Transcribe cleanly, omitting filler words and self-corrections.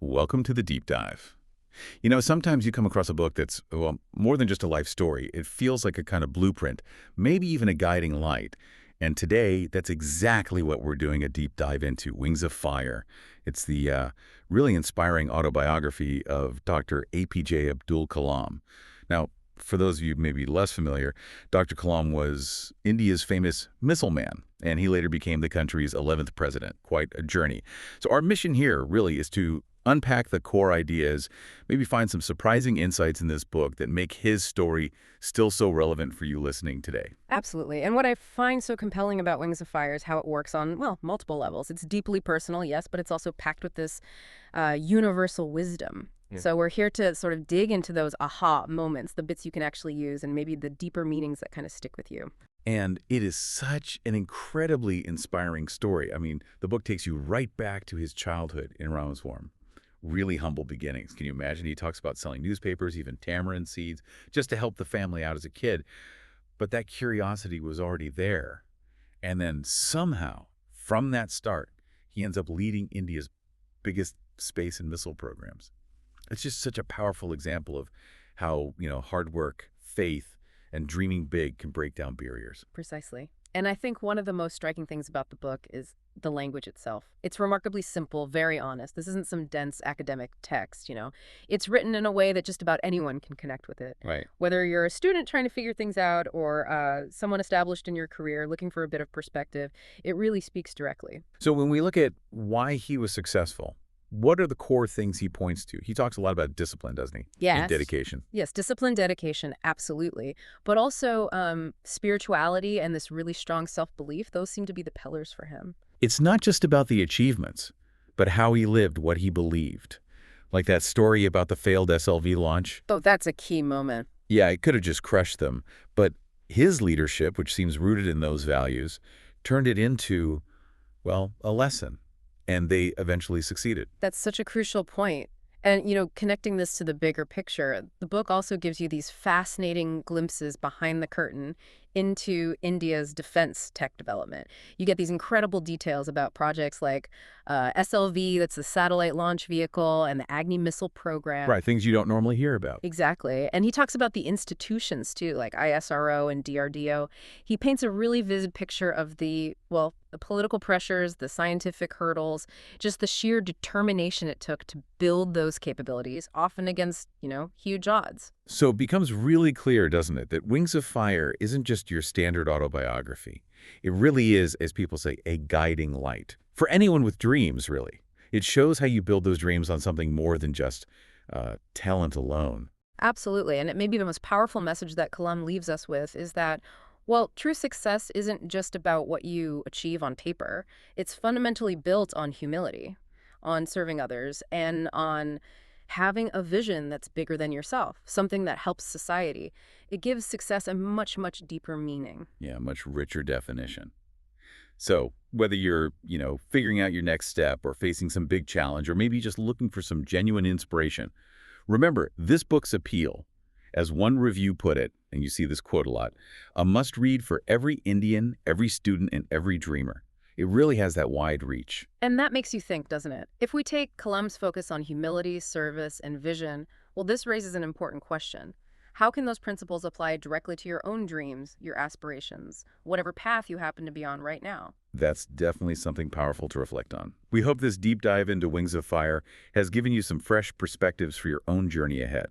Welcome to the deep dive. You know, sometimes you come across a book that's, well, more than just a life story. It feels like a kind of blueprint, maybe even a guiding light. And today, that's exactly what we're doing a deep dive into, Wings of Fire. It's the really inspiring autobiography of Dr. A.P.J. Abdul Kalam. Now, for those of you maybe less familiar, Dr. Kalam was India's famous missile man, and he later became the country's 11th president. Quite a journey. So our mission here really is to unpack the core ideas, maybe find some surprising insights in this book that make his story still so relevant for you listening today. Absolutely. And what I find so compelling about Wings of Fire is how it works on, well, multiple levels. It's deeply personal, yes, but it's also packed with this universal wisdom. Yeah. So we're here to sort of dig into those aha moments, the bits you can actually use, and maybe the deeper meanings that kind of stick with you. And it is such an incredibly inspiring story. I mean, the book takes you right back to his childhood in Rameswaram. Really humble beginnings. Can you imagine? He talks about selling newspapers, even tamarind seeds, just to help the family out as a kid. But that curiosity was already there. And then somehow, from that start, he ends up leading India's biggest space and missile programs. It's just such a powerful example of how, hard work, faith, and dreaming big can break down barriers. Precisely. And I think one of the most striking things about the book is the language itself. It's remarkably simple, very honest. This isn't some dense academic text, It's written in a way that just about anyone can connect with it. Right. Whether you're a student trying to figure things out or someone established in your career looking for a bit of perspective, it really speaks directly. So when we look at why he was successful, what are the core things he points to? He talks a lot about discipline, doesn't he? Yes. And dedication. Yes, discipline, dedication, absolutely. But also spirituality and this really strong self-belief, those seem to be the pillars for him. It's not just about the achievements, but how he lived what he believed. Like that story about the failed SLV launch. Oh, that's a key moment. Yeah, it could have just crushed them. But his leadership, which seems rooted in those values, turned it into, well, a lesson. And they eventually succeeded. That's such a crucial point. And, connecting this to the bigger picture, the book also gives you these fascinating glimpses behind the curtain into India's defense tech development. You get these incredible details about projects like SLV, that's the satellite launch vehicle, and the Agni missile program. Right, things you don't normally hear about. Exactly. And he talks about the institutions, too, like ISRO and DRDO. He paints a really vivid picture of the political pressures, the scientific hurdles, just the sheer determination it took to build those capabilities, often against, huge odds. So it becomes really clear, doesn't it, that Wings of Fire isn't just your standard autobiography. It really is, as people say, a guiding light. For anyone with dreams, really. It shows how you build those dreams on something more than just talent alone. Absolutely. And it may be the most powerful message that Kalam leaves us with is that, well, true success isn't just about what you achieve on paper. It's fundamentally built on humility, on serving others, and on having a vision that's bigger than yourself, something that helps society. It gives success a much, much deeper meaning. Yeah, much richer definition. So whether you're, figuring out your next step or facing some big challenge or maybe just looking for some genuine inspiration, remember this book's appeal, as one review put it, and you see this quote a lot, a must-read for every Indian, every student, and every dreamer. It really has that wide reach. And that makes you think, doesn't it? If we take Kalam's focus on humility, service, and vision, well, this raises an important question. How can those principles apply directly to your own dreams, your aspirations, whatever path you happen to be on right now? That's definitely something powerful to reflect on. We hope this deep dive into Wings of Fire has given you some fresh perspectives for your own journey ahead.